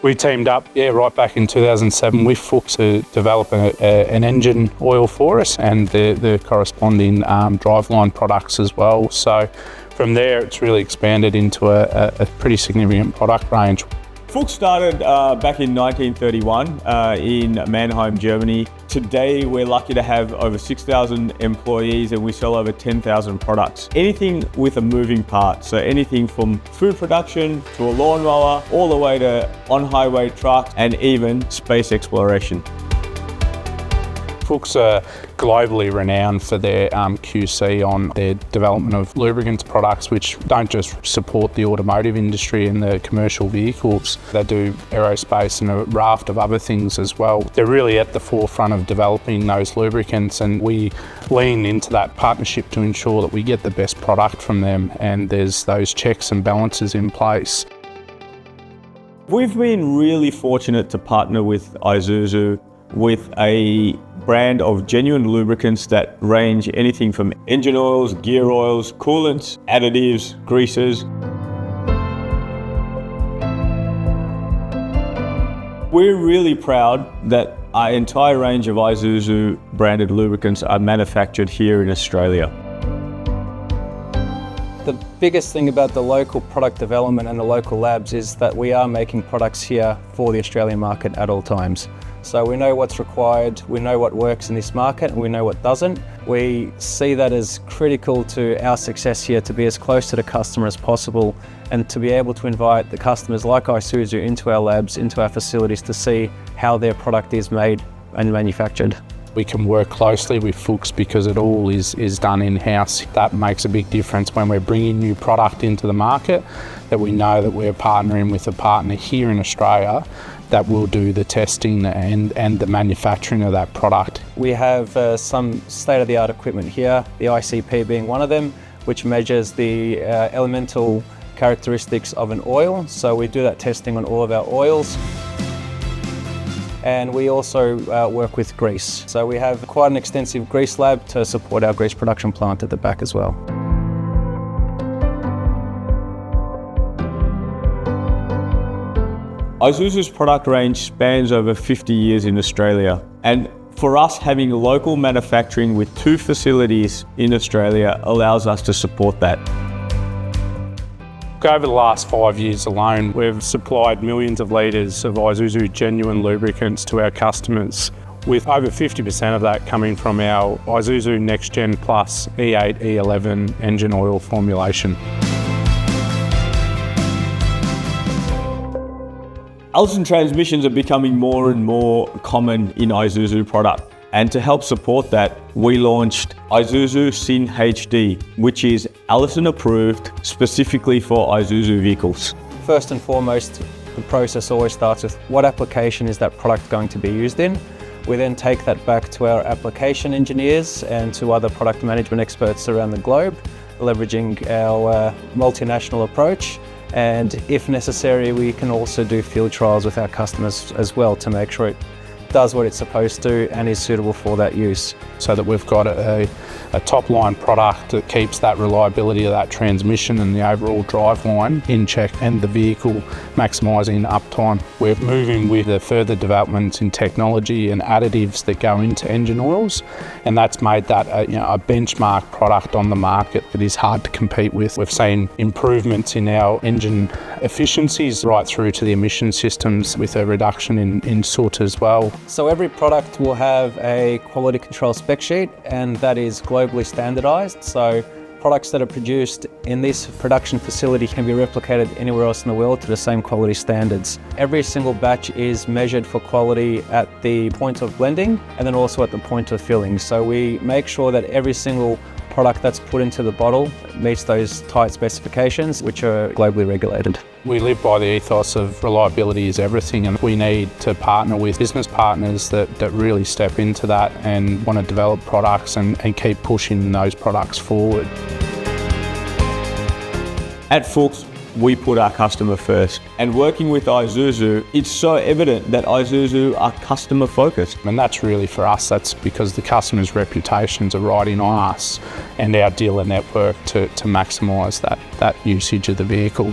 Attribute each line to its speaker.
Speaker 1: We teamed up, right back in 2007 with Fuchs to develop an engine oil for us and the corresponding driveline products as well. So from there, it's really expanded into a pretty significant product range.
Speaker 2: Fuchs started back in 1931 in Mannheim, Germany. Today, we're lucky to have over 6,000 employees and we sell over 10,000 products. Anything with a moving part, so anything from food production to a lawnmower, all the way to on-highway trucks and even space exploration.
Speaker 1: Fuchs are globally renowned for their QC on their development of lubricants products, which don't just support the automotive industry and the commercial vehicles. They do aerospace and a raft of other things as well. They're really at the forefront of developing those lubricants, and we lean into that partnership to ensure that we get the best product from them, and there's those checks and balances in place.
Speaker 2: We've been really fortunate to partner with Isuzu with a brand of genuine lubricants that range anything from engine oils, gear oils, coolants, additives, greases. We're really proud that our entire range of Isuzu branded lubricants are manufactured here in Australia.
Speaker 3: The biggest thing about the local product development and the local labs is that we are making products here for the Australian market at all times. So we know what's required, we know what works in this market, and we know what doesn't. We see that as critical to our success here, to be as close to the customer as possible and to be able to invite the customers like Isuzu into our labs, into our facilities to see how their product is made and manufactured.
Speaker 1: We can work closely with Fuchs because it all is done in-house. That makes a big difference when we're bringing new product into the market, that we know that we're partnering with a partner here in Australia that will do the testing and the manufacturing of that product.
Speaker 3: We have some state-of-the-art equipment here, the ICP being one of them, which measures the elemental characteristics of an oil. So we do that testing on all of our oils. And we also work with grease. So we have quite an extensive grease lab to support our grease production plant at the back as well.
Speaker 2: Isuzu's product range spans over 50 years in Australia, and for us, having local manufacturing with 2 facilities in Australia allows us to support that.
Speaker 1: Over the last 5 years alone, we've supplied millions of litres of Isuzu genuine lubricants to our customers, with over 50% of that coming from our Isuzu Next Gen Plus E8, E11 engine oil formulation.
Speaker 2: Allison transmissions are becoming more and more common in Isuzu product. And to help support that, we launched Isuzu Syn HD, which is Allison approved specifically for Isuzu vehicles.
Speaker 3: First and foremost, the process always starts with what application is that product going to be used in. We then take that back to our application engineers and to other product management experts around the globe, leveraging our multinational approach. And if necessary, we can also do field trials with our customers as well to make sure it does what it's supposed to and is suitable for that use.
Speaker 1: So that we've got a top line product that keeps that reliability of that transmission and the overall driveline in check, and the vehicle maximising uptime. We're moving with the further developments in technology and additives that go into engine oils, and that's made that a benchmark product on the market that is hard to compete with. We've seen improvements in our engine efficiencies right through to the emission systems with a reduction in soot as well.
Speaker 3: So every product will have a quality control spec sheet, and that is globally standardized. So products that are produced in this production facility can be replicated anywhere else in the world to the same quality standards. Every single batch is measured for quality at the point of blending and then also at the point of filling. So we make sure that every single product that's put into the bottle meets those tight specifications, which are globally regulated.
Speaker 1: We live by the ethos of reliability is everything, and we need to partner with business partners that really step into that and want to develop products and keep pushing those products forward.
Speaker 2: At Fuchs, we put our customer first, and working with Isuzu, it's so evident that Isuzu are customer focused.
Speaker 1: And that's really for us, that's because the customer's reputations are riding on us and our dealer network to maximise that usage of the vehicle.